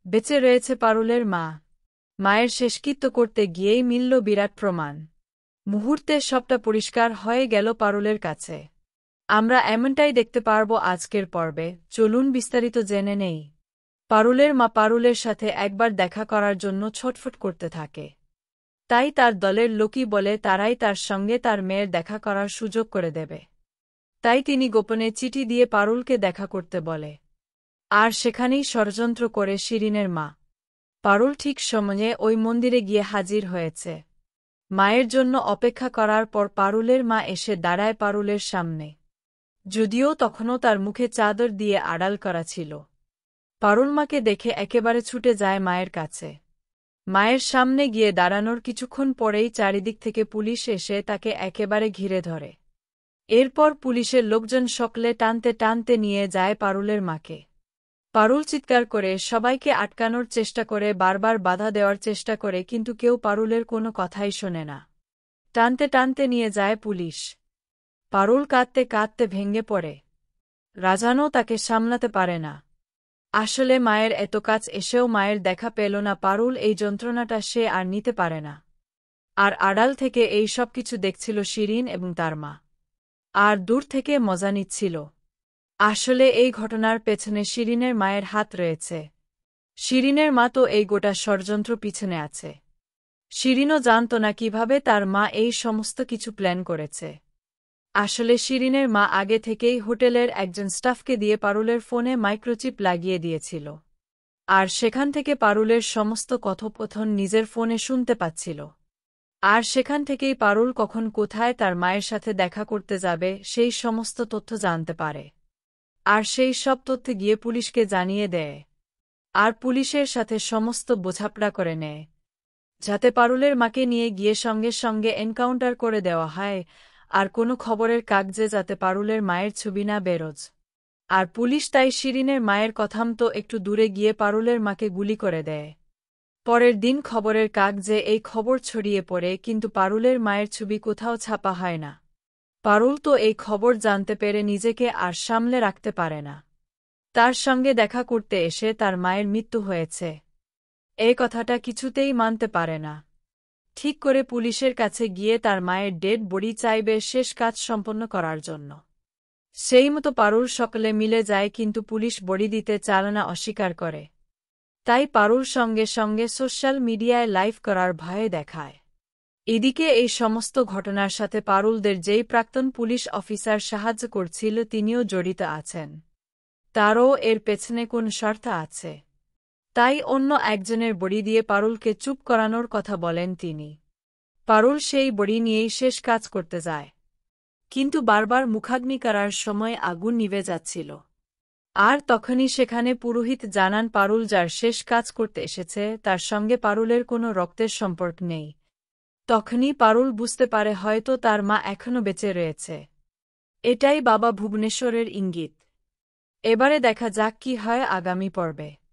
বেঁচে রয়েছে পারুলের মা। মায়ের শেষকৃত্য করতে গিয়েই মিলল বিরাট প্রমাণ। মুহূর্তে সবটা পরিষ্কার হয়ে গেল পারুলের কাছে। আমরা এমনটাই দেখতে পারব আজকের পর্বে, চলুন বিস্তারিত জেনে নেই। পারুলের মা পারুলের সাথে একবার দেখা করার জন্য ছটফট করতে থাকে। তাই তার দলের লোকই বলে তারাই তার সঙ্গে তার মেয়ের দেখা করার সুযোগ করে দেবে। তাই তিনি গোপনে চিঠি দিয়ে পারুলকে দেখা করতে বলে। আর সেখানেই ষড়যন্ত্র করে শিরিনের মা। পারুল ঠিক সময়ে ওই মন্দিরে গিয়ে হাজির হয়েছে। মায়ের জন্য অপেক্ষা করার পর পারুলের মা এসে দাঁড়ায় পারুলের সামনে। যদিও তখনও তার মুখে চাদর দিয়ে আড়াল করা ছিল। পারুল মাকে দেখে একেবারে ছুটে যায় মায়ের কাছে। মায়ের সামনে গিয়ে দাঁড়ানোর কিছুক্ষণ পরেই চারিদিক থেকে পুলিশ এসে তাকে একেবারে ঘিরে ধরে। এরপর পুলিশের লোকজন সকলে টানতে টানতে নিয়ে যায় পারুলের মাকে। পারুল চিৎকার করে সবাইকে আটকানোর চেষ্টা করে, বারবার বাধা দেওয়ার চেষ্টা করে, কিন্তু কেউ পারুলের কোনো কথাই শোনে না। টানতে টানতে নিয়ে যায় পুলিশ। পারুল কাঁদতে কাঁদতে ভেঙে পড়ে। রাজানও তাকে সামলাতে পারে না। আসলে মায়ের এত কাছ এসেও মায়ের দেখা পেল না পারুল, এই যন্ত্রণাটা সে আর নিতে পারে না। আর আড়াল থেকে এই সব কিছু দেখছিল শিরিন এবং তার মা। আর দূর থেকে মজা নিচ্ছিল। আসলে এই ঘটনার পেছনে শিরিনের মায়ের হাত রয়েছে। শিরিনের মা তো এই গোটা ষড়যন্ত্র পিছনে আছে। শিরিনও জানত না কিভাবে তার মা এই সমস্ত কিছু প্ল্যান করেছে। আসলে শিরিনের মা আগে থেকেই হোটেলের একজন স্টাফকে দিয়ে পারুলের ফোনে মাইক্রোচিপ লাগিয়ে দিয়েছিল। আর সেখান থেকে পারুলের সমস্ত কথোপকথন নিজের ফোনে শুনতে পাচ্ছিল। আর সেখান থেকেই পারুল কখন কোথায় তার মায়ের সাথে দেখা করতে যাবে সেই সমস্ত তথ্য জানতে পারে। আর সেই সব তথ্য গিয়ে পুলিশকে জানিয়ে দেয়। আর পুলিশের সাথে সমস্ত বোঝাপড়া করে নেয়, যাতে পারুলের মাকে নিয়ে গিয়ে সঙ্গে সঙ্গে এনকাউন্টার করে দেওয়া হয়। আর কোনো খবরের কাগজে যাতে পারুলের মায়ের ছবি না বেরোজ। আর পুলিশ তাই শিরিনের মায়ের কথামতো একটু দূরে গিয়ে পারুলের মাকে গুলি করে দেয়। পরের দিন খবরের কাগজে এই খবর ছড়িয়ে পড়ে, কিন্তু পারুলের মায়ের ছবি কোথাও ছাপা হয় না। পারুল তো এই খবর জানতে পেরে নিজেকে আর সামলে রাখতে পারে না। তার সঙ্গে দেখা করতে এসে তার মায়ের মৃত্যু হয়েছে এই কথাটা কিছুতেই মানতে পারে না। ঠিক করে পুলিশের কাছে গিয়ে তার মায়ের ডেড বডি চাইবে শেষ কাজ সম্পন্ন করার জন্য। সেই মতো পারুল সকলে মিলে যায়, কিন্তু পুলিশ বডি দিতে চায় না, অস্বীকার করে। তাই পারুল সঙ্গে সঙ্গে সোশ্যাল মিডিয়ায় লাইভ করার ভয় দেখায়। এদিকে এই সমস্ত ঘটনার সাথে পারুলদের যেই প্রাক্তন পুলিশ অফিসার সাহায্য করছিল তিনিও জড়িত আছেন। তারও এর পেছনে কোন স্বার্থ আছে। তাই অন্য একজনের বড়ি দিয়ে পারুলকে চুপ করানোর কথা বলেন তিনি। পারুল সেই বড়ি নিয়েই শেষ কাজ করতে যায়। কিন্তু বারবার মুখাগ্নি করার সময় আগুন নিভে যাচ্ছিল। আর তখনই সেখানে পুরোহিত জানান পারুল যার শেষ কাজ করতে এসেছে তার সঙ্গে পারুলের কোনো রক্তের সম্পর্ক নেই। তখনই পারুল বুঝতে পারে হয়তো তার মা এখনো বেঁচে রয়েছে। এটাই বাবা ভুবনেশ্বরের ইঙ্গিত। এবারে দেখা যাক কি হয় আগামী পর্বে।